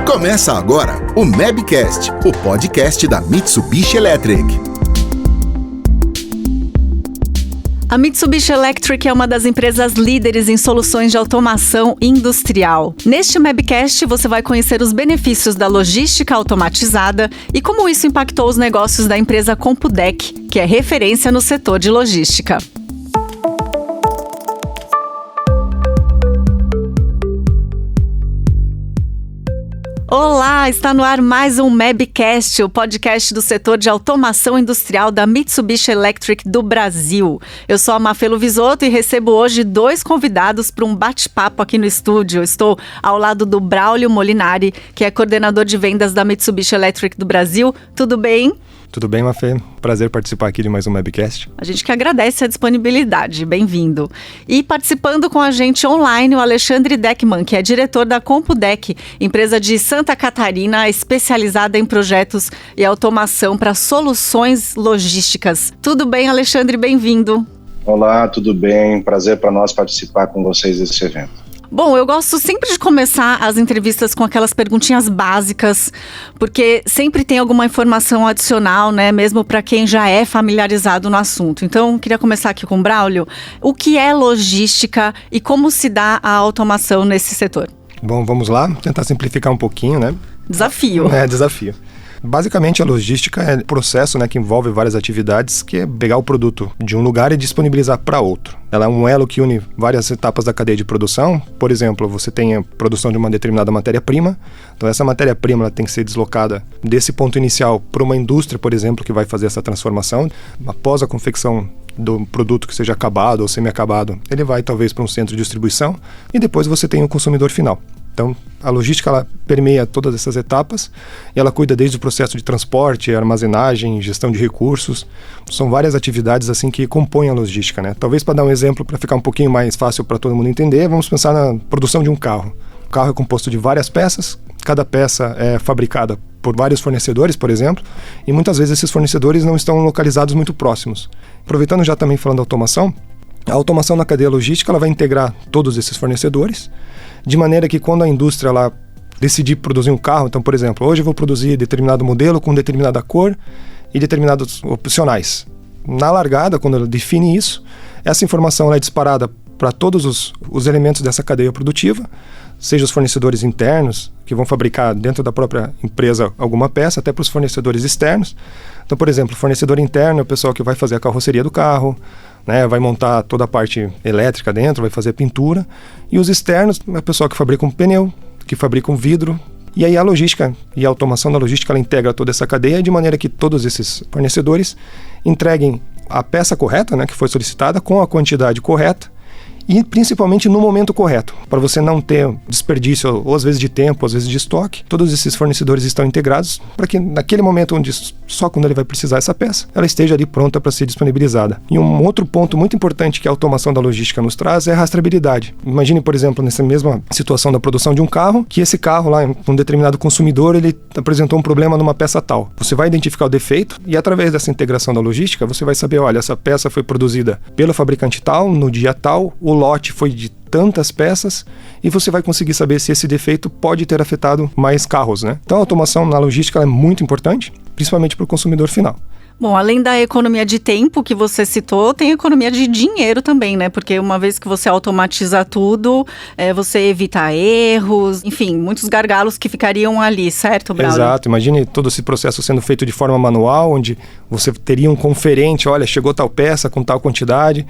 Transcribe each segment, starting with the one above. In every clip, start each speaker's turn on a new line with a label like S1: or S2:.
S1: Começa agora o Mabcast, o podcast da Mitsubishi Electric.
S2: A Mitsubishi Electric é uma das empresas líderes em soluções de automação industrial. Neste Mabcast, você vai conhecer os benefícios da logística automatizada e como isso impactou os negócios da empresa Compudec, que é referência no setor de logística. Olá, está no ar mais um Mabcast, o podcast do setor de automação industrial da Mitsubishi Electric do Brasil. Eu sou a Mafelo Visoto e recebo hoje 2 convidados para um bate-papo aqui no estúdio. Eu estou ao lado do Braulio Molinari, que é coordenador de vendas da Mitsubishi Electric do Brasil. Tudo bem?
S3: Tudo bem, Mafê? Prazer participar aqui de mais um Mabcast.
S2: A gente que agradece a disponibilidade, bem-vindo. E participando com a gente online, o Alexandre Deckman, que é diretor da Compudec, empresa de Santa Catarina especializada em projetos e automação para soluções logísticas. Tudo bem, Alexandre? Bem-vindo.
S4: Olá, tudo bem? Prazer para nós participar com vocês desse evento.
S2: Bom, eu gosto sempre de começar as entrevistas com aquelas perguntinhas básicas, porque sempre tem alguma informação adicional, né? Mesmo para quem já é familiarizado no assunto. Então, queria começar aqui com o Braulio. O que é logística e como se dá a automação nesse setor?
S3: Bom, vamos lá, tentar simplificar um pouquinho, né?
S2: Desafio.
S3: Desafio. Basicamente, a logística é um processo, né, que envolve várias atividades, que é pegar o produto de um lugar e disponibilizar para outro. Ela é um elo que une várias etapas da cadeia de produção. Por exemplo, você tem a produção de uma determinada matéria-prima. Então, essa matéria-prima ela tem que ser deslocada desse ponto inicial para uma indústria, por exemplo, que vai fazer essa transformação. Após a confecção do produto que seja acabado ou semi-acabado, ele vai talvez para um centro de distribuição e depois você tem o consumidor final. Então, a logística ela permeia todas essas etapas e ela cuida desde o processo de transporte, armazenagem, gestão de recursos. São várias atividades assim que compõem a logística, né? Talvez para dar um exemplo, para ficar um pouquinho mais fácil para todo mundo entender, vamos pensar na produção de um carro. O carro é composto de várias peças, cada peça é fabricada por vários fornecedores, por exemplo, e muitas vezes esses fornecedores não estão localizados muito próximos. Aproveitando já também falando da automação, a automação na cadeia logística ela vai integrar todos esses fornecedores, de maneira que quando a indústria ela decidir produzir um carro, então, por exemplo, hoje eu vou produzir determinado modelo com determinada cor e determinados opcionais. Na largada, quando ela define isso, essa informação ela é disparada para todos os elementos dessa cadeia produtiva, seja os fornecedores internos, que vão fabricar dentro da própria empresa alguma peça, até para os fornecedores externos. Então, por exemplo, o fornecedor interno é o pessoal que vai fazer a carroceria do carro, né, vai montar toda a parte elétrica dentro, vai fazer a pintura. E os externos é o pessoal que fabrica um pneu, que fabrica um vidro. E aí a logística e a automação da logística ela integra toda essa cadeia de maneira que todos esses fornecedores entreguem a peça correta, né, que foi solicitada, com a quantidade correta, e principalmente no momento correto, para você não ter desperdício, ou às vezes de tempo, às vezes de estoque. Todos esses fornecedores estão integrados para que naquele momento onde só quando ele vai precisar essa peça, ela esteja ali pronta para ser disponibilizada. E um outro ponto muito importante que a automação da logística nos traz é a rastreabilidade. Imagine, por exemplo, nessa mesma situação da produção de um carro, que esse carro lá, um determinado consumidor, ele apresentou um problema numa peça tal. Você vai identificar o defeito e através dessa integração da logística, você vai saber, olha, essa peça foi produzida pelo fabricante tal, no dia tal, o lote foi de tantas peças e você vai conseguir saber se esse defeito pode ter afetado mais carros, né? Então a automação na logística é muito importante, principalmente para o consumidor final.
S2: Bom, além da economia de tempo que você citou, tem economia de dinheiro também, né? Porque uma vez que você automatiza tudo, você evita erros, enfim, muitos gargalos que ficariam ali, certo, Braulio?
S3: Exato, imagine todo esse processo sendo feito de forma manual, onde você teria um conferente, olha, chegou tal peça com tal quantidade,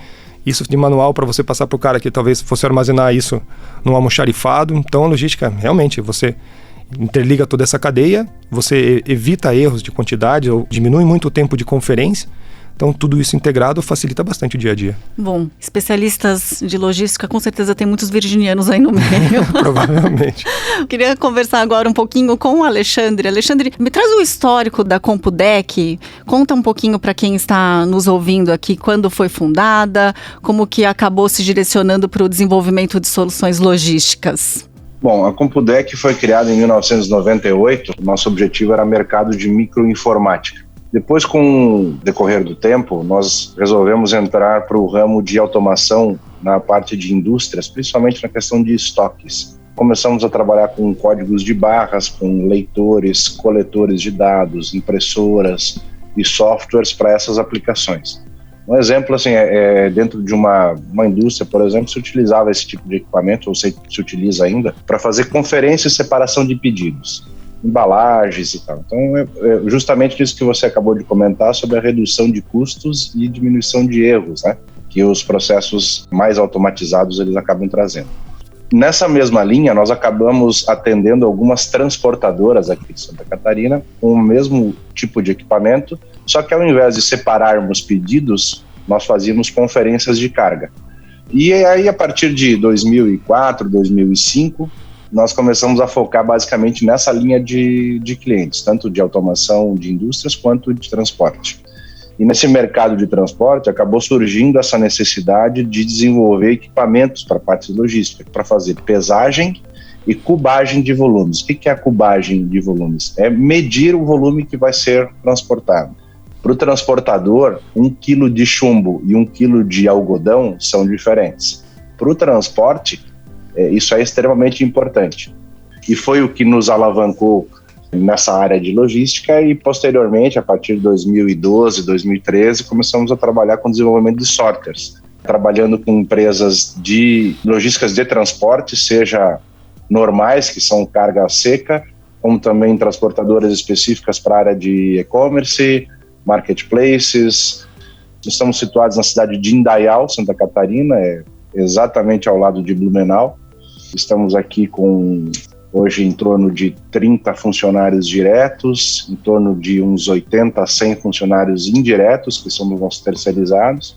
S3: isso de manual para você passar para o cara que talvez fosse armazenar isso num almoxarifado. Então a logística, realmente, você interliga toda essa cadeia, você evita erros de quantidade ou diminui muito o tempo de conferência. Então, tudo isso integrado facilita bastante o dia a dia.
S2: Bom, especialistas de logística, com certeza tem muitos virginianos aí no meio.
S3: Provavelmente.
S2: Queria conversar agora um pouquinho com o Alexandre. Alexandre, me traz o histórico da Compudec. Conta um pouquinho para quem está nos ouvindo aqui, quando foi fundada, como que acabou se direcionando para o desenvolvimento de soluções logísticas.
S4: Bom, a Compudec foi criada em 1998. Nosso objetivo era mercado de microinformática. Depois, com o decorrer do tempo, nós resolvemos entrar para o ramo de automação na parte de indústrias, principalmente na questão de estoques. Começamos a trabalhar com códigos de barras, com leitores, coletores de dados, impressoras e softwares para essas aplicações. Um exemplo, assim, dentro de uma indústria, por exemplo, se utilizava esse tipo de equipamento, ou se utiliza ainda, para fazer conferência e separação de pedidos, embalagens e tal. Então, é justamente isso que você acabou de comentar sobre a redução de custos e diminuição de erros, né? Que os processos mais automatizados eles acabam trazendo. Nessa mesma linha, nós acabamos atendendo algumas transportadoras aqui de Santa Catarina com o mesmo tipo de equipamento, só que ao invés de separarmos pedidos, nós fazíamos conferências de carga. E aí, a partir de 2004, 2005, nós começamos a focar basicamente nessa linha de clientes, tanto de automação de indústrias quanto de transporte. E nesse mercado de transporte acabou surgindo essa necessidade de desenvolver equipamentos para a parte logística, para fazer pesagem e cubagem de volumes. O que é a cubagem de volumes? É medir o volume que vai ser transportado. Para o transportador, 1 quilo de chumbo e 1 quilo de algodão são diferentes. Para o transporte, isso é extremamente importante. E foi o que nos alavancou nessa área de logística e, posteriormente, a partir de 2012, 2013, começamos a trabalhar com desenvolvimento de sorters, trabalhando com empresas de logísticas de transporte, seja normais, que são carga seca, como também transportadoras específicas para a área de e-commerce, marketplaces. Estamos situados na cidade de Indaial, Santa Catarina, exatamente ao lado de Blumenau. Estamos aqui com, hoje, em torno de 30 funcionários diretos, em torno de uns 80 a 100 funcionários indiretos, que são nossos terceirizados,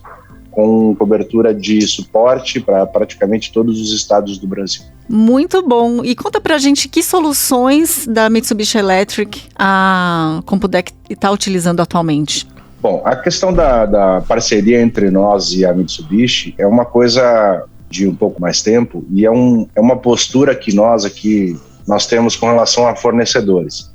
S4: com cobertura de suporte para praticamente todos os estados do Brasil.
S2: Muito bom. E conta pra gente que soluções da Mitsubishi Electric a Compudec está utilizando atualmente.
S4: Bom, a questão da parceria entre nós e a Mitsubishi é uma coisa de um pouco mais tempo e é uma postura que nós temos com relação a fornecedores.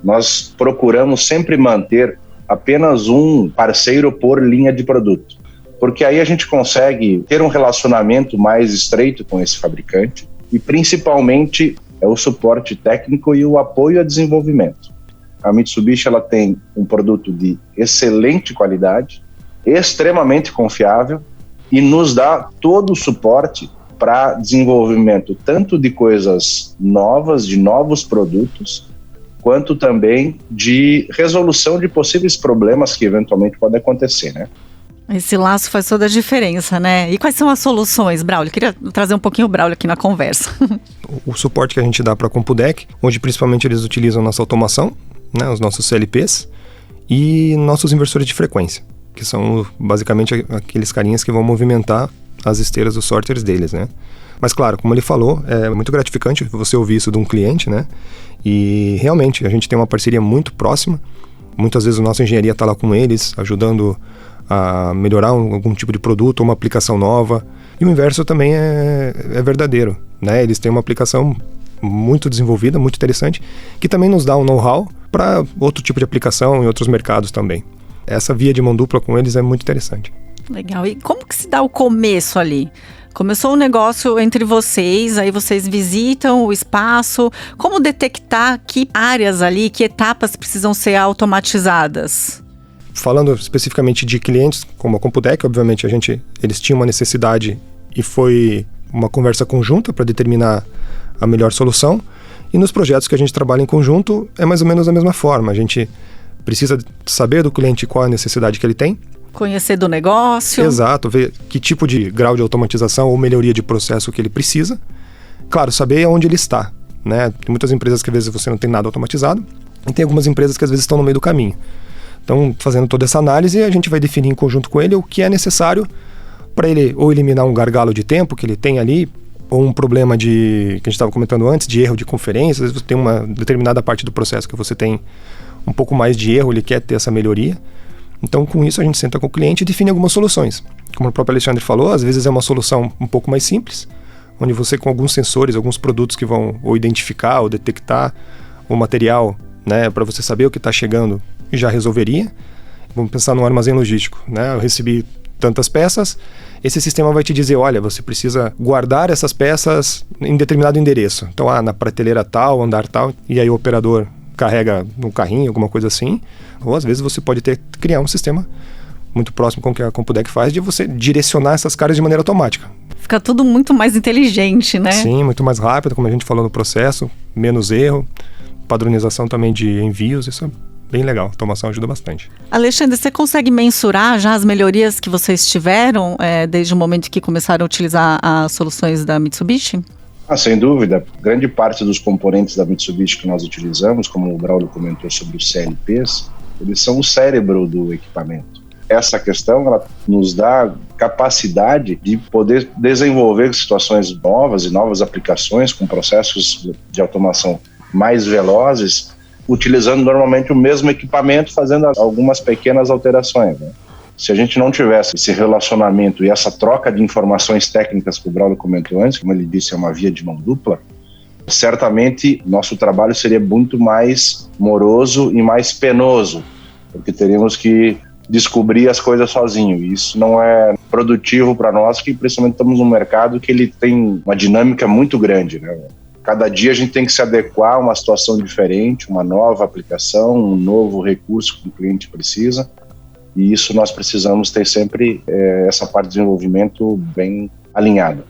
S4: Nós procuramos sempre manter apenas um parceiro por linha de produto, porque aí a gente consegue ter um relacionamento mais estreito com esse fabricante e principalmente o suporte técnico e o apoio a desenvolvimento. A Mitsubishi ela tem um produto de excelente qualidade, extremamente confiável e nos dá todo o suporte para desenvolvimento tanto de coisas novas, de novos produtos, quanto também de resolução de possíveis problemas que eventualmente podem acontecer, né?
S2: Esse laço faz toda a diferença, né? E quais são as soluções, Braulio? Queria trazer um pouquinho o Braulio aqui na conversa.
S3: O suporte que a gente dá para a Compudec, onde principalmente eles utilizam nossa automação, né, os nossos CLPs e nossos inversores de frequência, que são basicamente aqueles carinhas que vão movimentar as esteiras dos sorters deles, né? Mas claro, como ele falou, é muito gratificante você ouvir isso de um cliente, né? E realmente a gente tem uma parceria muito próxima. Muitas vezes a nossa engenharia está lá com eles, ajudando a melhorar algum tipo de produto ou uma aplicação nova. E o inverso também é verdadeiro, né? Eles têm uma aplicação muito desenvolvida, muito interessante, que também nos dá um know-how para outro tipo de aplicação em outros mercados também. Essa via de mão dupla com eles é muito interessante.
S2: Legal. E como que se dá o começo ali? Começou um negócio entre vocês, aí vocês visitam o espaço. Como detectar que áreas ali, que etapas precisam ser automatizadas?
S3: Falando especificamente de clientes, como a Compudec, obviamente eles tinham uma necessidade e foi uma conversa conjunta para determinar a melhor solução. E nos projetos que a gente trabalha em conjunto é mais ou menos da mesma forma. A gente precisa saber do cliente qual a necessidade que ele tem.
S2: Conhecer do negócio.
S3: Exato, ver que tipo de grau de automatização ou melhoria de processo que ele precisa. Claro, saber onde ele está, né? Tem muitas empresas que às vezes você não tem nada automatizado e tem algumas empresas que às vezes estão no meio do caminho. Então, fazendo toda essa análise, a gente vai definir em conjunto com ele o que é necessário para ele ou eliminar um gargalo de tempo que ele tem ali, ou um problema que a gente estava comentando antes, de erro de conferência. Às vezes você tem uma determinada parte do processo que você tem um pouco mais de erro, ele quer ter essa melhoria. Então, com isso, a gente senta com o cliente e define algumas soluções. Como o próprio Alexandre falou, às vezes é uma solução um pouco mais simples, onde você, com alguns sensores, alguns produtos que vão ou identificar ou detectar o material, né, para você saber o que está chegando, já resolveria. Vamos pensar no armazém logístico, né? Eu recebi tantas peças esse sistema vai te dizer, olha, você precisa guardar essas peças em determinado endereço. Então, na prateleira tal, andar tal, e aí o operador carrega no carrinho, alguma coisa assim. Ou às vezes você pode criar um sistema muito próximo com o que a Compudec faz, de você direcionar essas cargas de maneira automática.
S2: Fica tudo muito mais inteligente, né?
S3: Sim, muito mais rápido, como a gente falou no processo, menos erro, padronização também de envios, isso é bem legal, a automação ajuda bastante.
S2: Alexandre, você consegue mensurar já as melhorias que vocês tiveram desde o momento que começaram a utilizar as soluções da Mitsubishi?
S4: Sem dúvida, grande parte dos componentes da Mitsubishi que nós utilizamos, como o Braulio comentou sobre os CLPs, eles são o cérebro do equipamento. Essa questão, ela nos dá capacidade de poder desenvolver situações novas e novas aplicações com processos de automação mais velozes, utilizando normalmente o mesmo equipamento, fazendo algumas pequenas alterações, né? Se a gente não tivesse esse relacionamento e essa troca de informações técnicas que o Braulio comentou antes, como ele disse, é uma via de mão dupla, certamente nosso trabalho seria muito mais moroso e mais penoso, porque teríamos que descobrir as coisas sozinho, e isso não é produtivo para nós, que principalmente estamos num mercado que ele tem uma dinâmica muito grande, né? Cada dia a gente tem que se adequar a uma situação diferente, uma nova aplicação, um novo recurso que o cliente precisa, e isso nós precisamos ter sempre essa parte de desenvolvimento bem alinhada.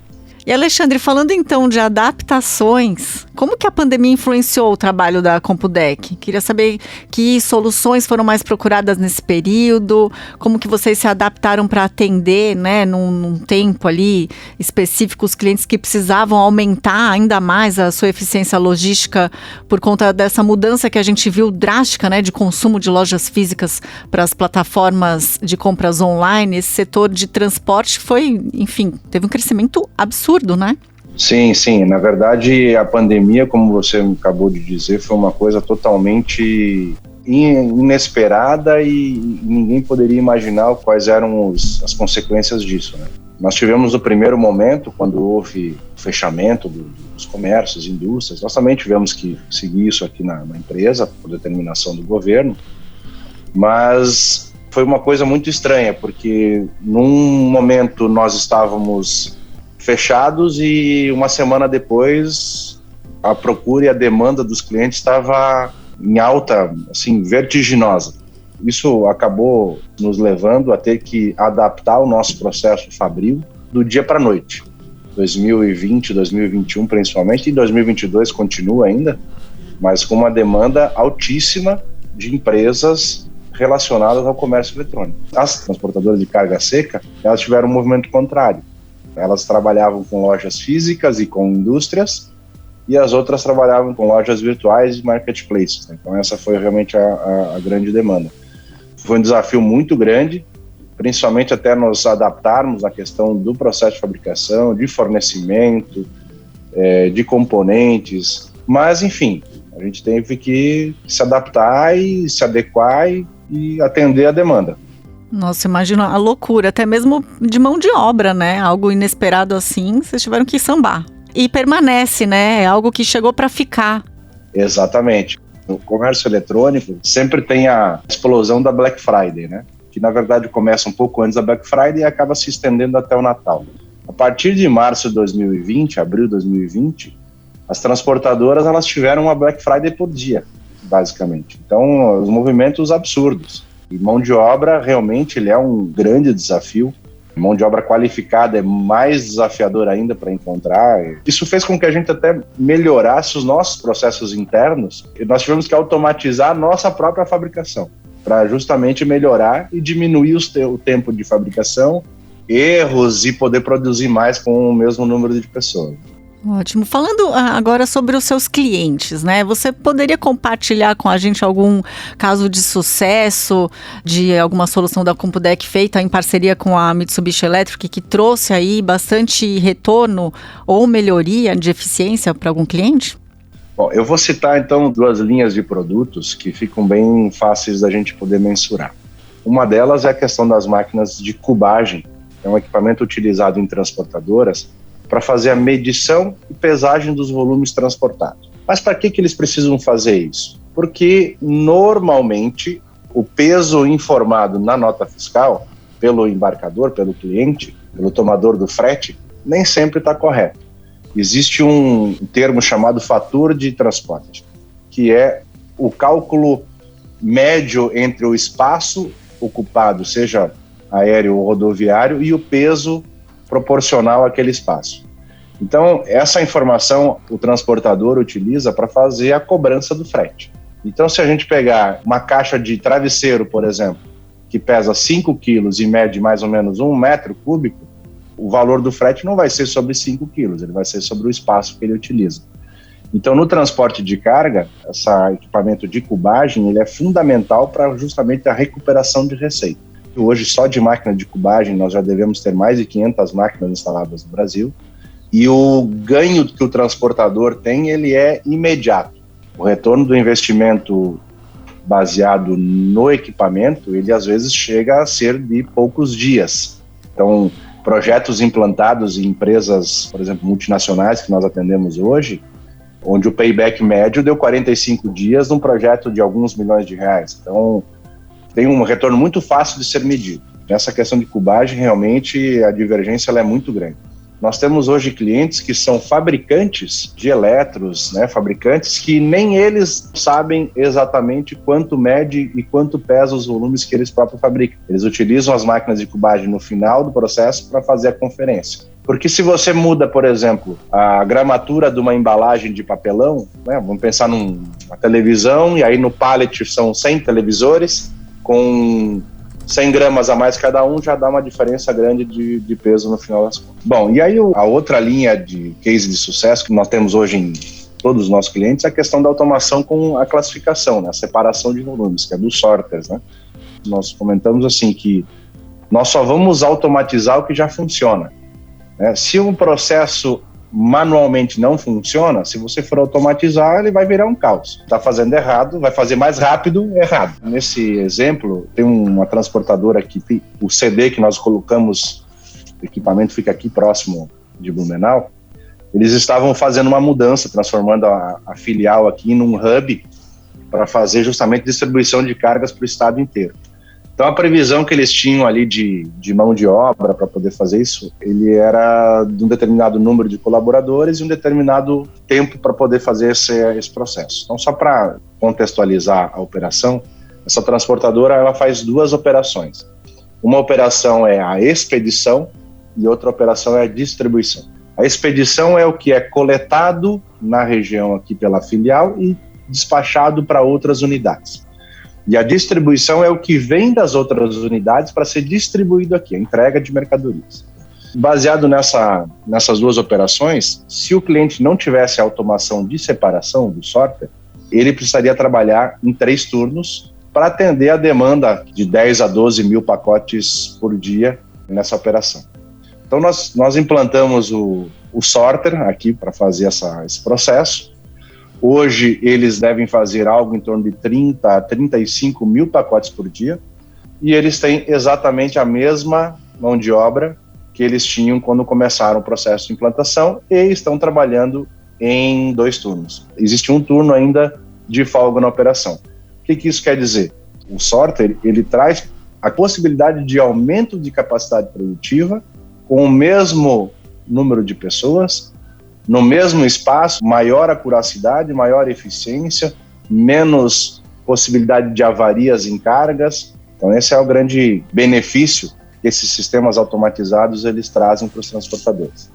S2: E Alexandre, falando então de adaptações, como que a pandemia influenciou o trabalho da Compudec? Queria saber que soluções foram mais procuradas nesse período, como que vocês se adaptaram para atender, né, num tempo ali específico, os clientes que precisavam aumentar ainda mais a sua eficiência logística por conta dessa mudança que a gente viu drástica, né, de consumo de lojas físicas para as plataformas de compras online. Esse setor de transporte foi, enfim, teve um crescimento absurdo, né?
S4: Sim. Na verdade, a pandemia, como você acabou de dizer, foi uma coisa totalmente inesperada e ninguém poderia imaginar quais eram as consequências disso, né? Nós tivemos o primeiro momento, quando houve o fechamento dos comércios, indústrias, nós também tivemos que seguir isso aqui na empresa, por determinação do governo, mas foi uma coisa muito estranha, porque num momento nós estávamos fechados e uma semana depois a procura e a demanda dos clientes estava em alta, assim, vertiginosa. Isso acabou nos levando a ter que adaptar o nosso processo fabril do dia para a noite. 2020, 2021 principalmente, e 2022 continua ainda, mas com uma demanda altíssima de empresas relacionadas ao comércio eletrônico. As transportadoras de carga seca, elas tiveram um movimento contrário. Elas trabalhavam com lojas físicas e com indústrias, e as outras trabalhavam com lojas virtuais e marketplaces, né? Então essa foi realmente a grande demanda. Foi um desafio muito grande, principalmente até nos adaptarmos à questão do processo de fabricação, de fornecimento, de componentes, mas enfim, a gente teve que se adaptar e se adequar e atender a demanda.
S2: Nossa, imagina a loucura, até mesmo de mão de obra, né? Algo inesperado assim, vocês tiveram que sambar. E permanece, né? É algo que chegou para ficar.
S4: Exatamente. O comércio eletrônico sempre tem a explosão da Black Friday, né? Que na verdade começa um pouco antes da Black Friday e acaba se estendendo até o Natal. A partir de março de 2020, abril de 2020, as transportadoras elas tiveram uma Black Friday por dia, basicamente. Então, os movimentos absurdos. E mão de obra, realmente, ele é um grande desafio. Mão de obra qualificada é mais desafiador ainda para encontrar. Isso fez com que a gente até melhorasse os nossos processos internos. E nós tivemos que automatizar a nossa própria fabricação, para justamente melhorar e diminuir o tempo de fabricação, erros e poder produzir mais com o mesmo número de pessoas.
S2: Ótimo. Falando agora sobre os seus clientes, né? Você poderia compartilhar com a gente algum caso de sucesso, de alguma solução da Compudec feita em parceria com a Mitsubishi Electric que trouxe aí bastante retorno ou melhoria de eficiência para algum cliente?
S4: Bom, eu vou citar então 2 linhas de produtos que ficam bem fáceis da gente poder mensurar. Uma delas é a questão das máquinas de cubagem, é um equipamento utilizado em transportadoras para fazer a medição e pesagem dos volumes transportados. Mas para que eles precisam fazer isso? Porque normalmente o peso informado na nota fiscal pelo embarcador, pelo cliente, pelo tomador do frete, nem sempre está correto. Existe um termo chamado fator de transporte, que é o cálculo médio entre o espaço ocupado, seja aéreo ou rodoviário, e o peso proporcional àquele espaço. Então, essa informação o transportador utiliza para fazer a cobrança do frete. Então, se a gente pegar uma caixa de travesseiro, por exemplo, que pesa 5 quilos e mede mais ou menos 1 metro cúbico, o valor do frete não vai ser sobre 5 quilos, ele vai ser sobre o espaço que ele utiliza. Então, no transporte de carga, esse equipamento de cubagem ele é fundamental para justamente a recuperação de receita. Hoje, só de máquina de cubagem, nós já devemos ter mais de 500 máquinas instaladas no Brasil, e o ganho que o transportador tem, ele é imediato. O retorno do investimento baseado no equipamento, ele às vezes chega a ser de poucos dias. Então, projetos implantados em empresas, por exemplo, multinacionais que nós atendemos hoje, onde o payback médio deu 45 dias num projeto de alguns milhões de reais. Então, tem um retorno muito fácil de ser medido. Nessa questão de cubagem, realmente, a divergência ela é muito grande. Nós temos hoje clientes que são fabricantes de eletros, né, fabricantes que nem eles sabem exatamente quanto mede e quanto pesa os volumes que eles próprios fabricam. Eles utilizam as máquinas de cubagem no final do processo para fazer a conferência. Porque se você muda, por exemplo, a gramatura de uma embalagem de papelão, né, vamos pensar numa televisão, e aí no pallet são 100 televisores, com 100 gramas a mais cada um, já dá uma diferença grande de peso no final das contas. Bom, e aí a outra linha de case de sucesso que nós temos hoje em todos os nossos clientes é a questão da automação com a classificação, né, a separação de volumes, que é dos sorters, né? Nós comentamos assim que nós só vamos automatizar o que já funciona, né? Se um processo manualmente não funciona, se você for automatizar, ele vai virar um caos. Está fazendo errado, vai fazer mais rápido, errado. Nesse exemplo, tem uma transportadora aqui, o CD que nós colocamos, o equipamento fica aqui próximo de Blumenau, eles estavam fazendo uma mudança, transformando a filial aqui num hub para fazer justamente distribuição de cargas para o estado inteiro. Então, a previsão que eles tinham ali de mão de obra para poder fazer isso, ele era de um determinado número de colaboradores e um determinado tempo para poder fazer esse processo. Então, só para contextualizar a operação, essa transportadora ela faz 2 operações. Uma operação é a expedição e outra operação é a distribuição. A expedição é o que é coletado na região aqui pela filial e despachado para outras unidades. E a distribuição é o que vem das outras unidades para ser distribuído aqui, a entrega de mercadorias. Baseado nessas 2 operações, se o cliente não tivesse a automação de separação do sorter, ele precisaria trabalhar em 3 turnos para atender a demanda de 10 a 12 mil pacotes por dia nessa operação. Então nós implantamos o sorter aqui para fazer esse processo. Hoje, eles devem fazer algo em torno de 30 a 35 mil pacotes por dia e eles têm exatamente a mesma mão de obra que eles tinham quando começaram o processo de implantação e estão trabalhando em 2 turnos. Existe um turno ainda de folga na operação. O que isso quer dizer? O sorter, ele traz a possibilidade de aumento de capacidade produtiva com o mesmo número de pessoas, no mesmo espaço, maior acuracidade, maior eficiência, menos possibilidade de avarias em cargas. Então esse é o grande benefício que esses sistemas automatizados eles trazem para os transportadores.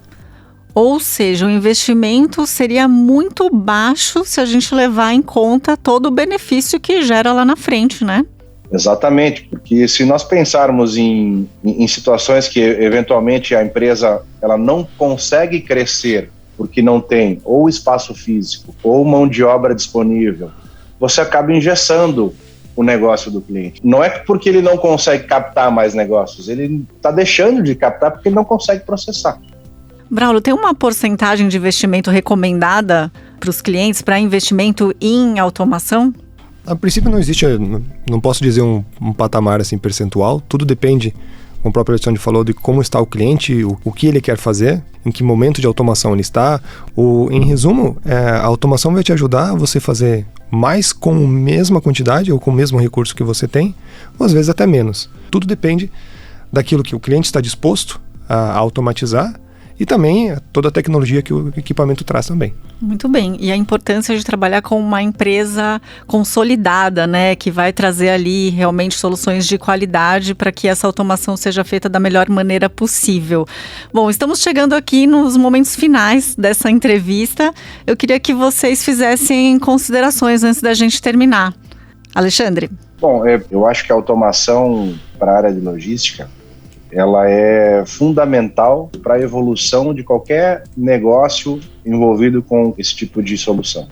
S2: Ou seja, o investimento seria muito baixo se a gente levar em conta todo o benefício que gera lá na frente, né?
S4: Exatamente, porque se nós pensarmos em situações que eventualmente a empresa ela não consegue crescer porque não tem ou espaço físico ou mão de obra disponível, você acaba engessando o negócio do cliente. Não é porque ele não consegue captar mais negócios, ele está deixando de captar porque ele não consegue processar.
S2: Braulio, tem uma porcentagem de investimento recomendada para os clientes para investimento em automação?
S3: A princípio não existe, não posso dizer um patamar assim percentual, tudo depende, como o próprio Alexandre falou, de como está o cliente, o que ele quer fazer, em que momento de automação ele está. Em resumo, a automação vai te ajudar a você fazer mais com a mesma quantidade ou com o mesmo recurso que você tem, ou às vezes até menos. Tudo depende daquilo que o cliente está disposto a automatizar, e também toda a tecnologia que o equipamento traz também.
S2: Muito bem. E a importância de trabalhar com uma empresa consolidada, né? Que vai trazer ali realmente soluções de qualidade para que essa automação seja feita da melhor maneira possível. Bom, estamos chegando aqui nos momentos finais dessa entrevista. Eu queria que vocês fizessem considerações antes da gente terminar. Alexandre?
S4: Bom, eu acho que a automação para a área de logística, ela é fundamental para a evolução de qualquer negócio envolvido com esse tipo de solução.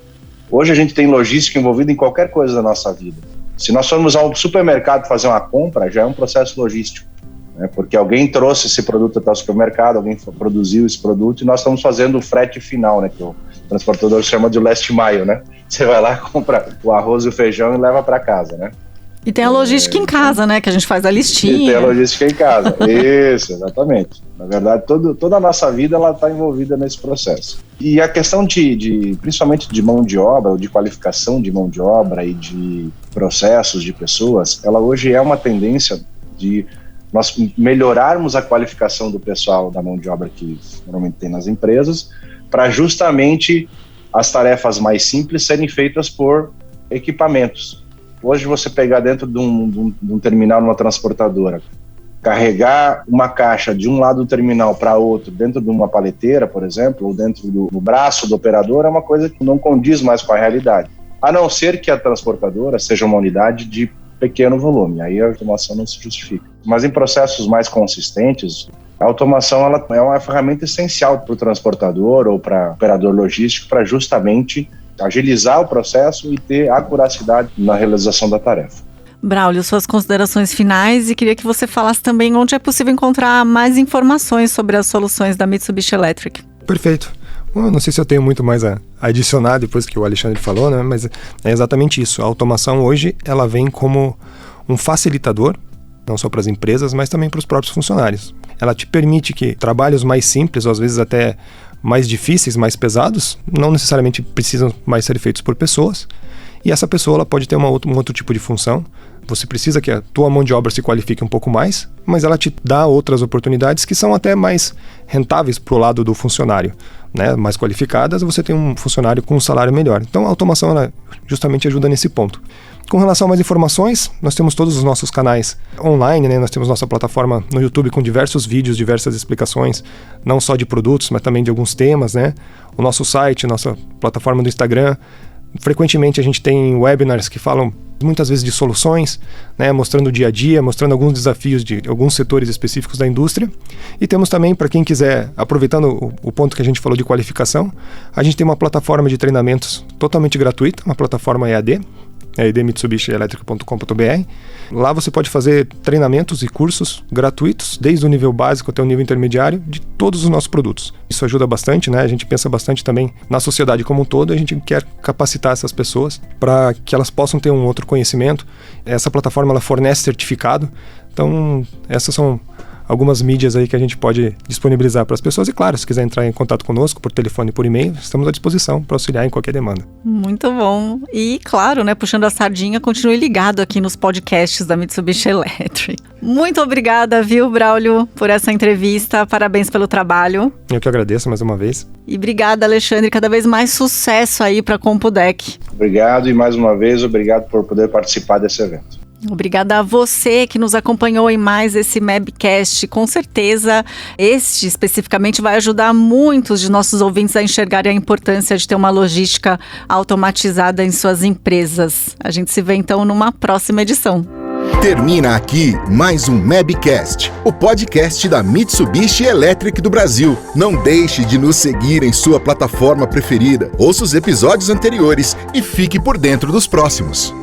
S4: Hoje a gente tem logística envolvida em qualquer coisa da nossa vida. Se nós formos ao supermercado fazer uma compra, já é um processo logístico, né? Porque alguém trouxe esse produto até o supermercado, alguém produziu esse produto e nós estamos fazendo o frete final, né? Que o transportador chama de last mile, né? Você vai lá, compra o arroz e o feijão e leva para casa, né?
S2: E tem a logística em casa, né? Que a gente faz a listinha.
S4: E tem a logística em casa. Isso, exatamente. Na verdade, toda a nossa vida ela está envolvida nesse processo. E a questão principalmente de mão de obra, ou de qualificação de mão de obra e de processos de pessoas, ela hoje é uma tendência de nós melhorarmos a qualificação do pessoal da mão de obra que normalmente tem nas empresas, para justamente as tarefas mais simples serem feitas por equipamentos. Hoje você pegar dentro de um terminal, numa transportadora, carregar uma caixa de um lado do terminal para outro, dentro de uma paleteira, por exemplo, ou dentro do braço do operador, é uma coisa que não condiz mais com a realidade. A não ser que a transportadora seja uma unidade de pequeno volume, aí a automação não se justifica. Mas em processos mais consistentes, a automação ela é uma ferramenta essencial para o transportador ou para o operador logístico para justamente agilizar o processo e ter acuracidade na realização da tarefa.
S2: Braulio, suas considerações finais, e queria que você falasse também onde é possível encontrar mais informações sobre as soluções da Mitsubishi Electric.
S3: Perfeito. Bom, não sei se eu tenho muito mais a adicionar depois que o Alexandre falou, né? Mas é exatamente isso. A automação hoje ela vem como um facilitador, não só para as empresas, mas também para os próprios funcionários. Ela te permite que trabalhos mais simples, ou às vezes até mais difíceis, mais pesados, não necessariamente precisam mais ser feitos por pessoas, e essa pessoa ela pode ter um outro tipo de função. Você precisa que a tua mão de obra se qualifique um pouco mais, mas ela te dá outras oportunidades que são até mais rentáveis para o lado do funcionário, né? Mais qualificadas, você tem um funcionário com um salário melhor. Então a automação ela justamente ajuda nesse ponto. Com relação a mais informações, nós temos todos os nossos canais online, né? Nós temos nossa plataforma no YouTube com diversos vídeos, diversas explicações, não só de produtos, mas também de alguns temas, né? O nosso site, nossa plataforma do Instagram. Frequentemente a gente tem webinars que falam muitas vezes de soluções, né? Mostrando o dia a dia, mostrando alguns desafios de alguns setores específicos da indústria. E temos também, para quem quiser, aproveitando o ponto que a gente falou de qualificação, a gente tem uma plataforma de treinamentos totalmente gratuita, uma plataforma EAD, edmitsubishielectric.com.br. Lá você pode fazer treinamentos e cursos gratuitos, desde o nível básico até o nível intermediário, de todos os nossos produtos. Isso ajuda bastante, né? A gente pensa bastante também na sociedade como um todo, a gente quer capacitar essas pessoas para que elas possam ter um outro conhecimento. Essa plataforma ela fornece certificado, então essas são algumas mídias aí que a gente pode disponibilizar para as pessoas. E claro, se quiser entrar em contato conosco por telefone e por e-mail, estamos à disposição para auxiliar em qualquer demanda.
S2: Muito bom. E claro, né, puxando a sardinha, continue ligado aqui nos podcasts da Mitsubishi Electric. Muito obrigada, viu, Braulio, por essa entrevista. Parabéns pelo trabalho.
S3: Eu que agradeço mais uma vez.
S2: E obrigada, Alexandre. Cada vez mais sucesso aí para a Compudec.
S4: Obrigado e mais uma vez, obrigado por poder participar desse evento.
S2: Obrigada a você que nos acompanhou em mais esse Mabcast. Com certeza, este especificamente vai ajudar muitos de nossos ouvintes a enxergarem a importância de ter uma logística automatizada em suas empresas. A gente se vê então numa próxima edição.
S1: Termina aqui mais um Mabcast, o podcast da Mitsubishi Electric do Brasil. Não deixe de nos seguir em sua plataforma preferida. Ouça os episódios anteriores e fique por dentro dos próximos.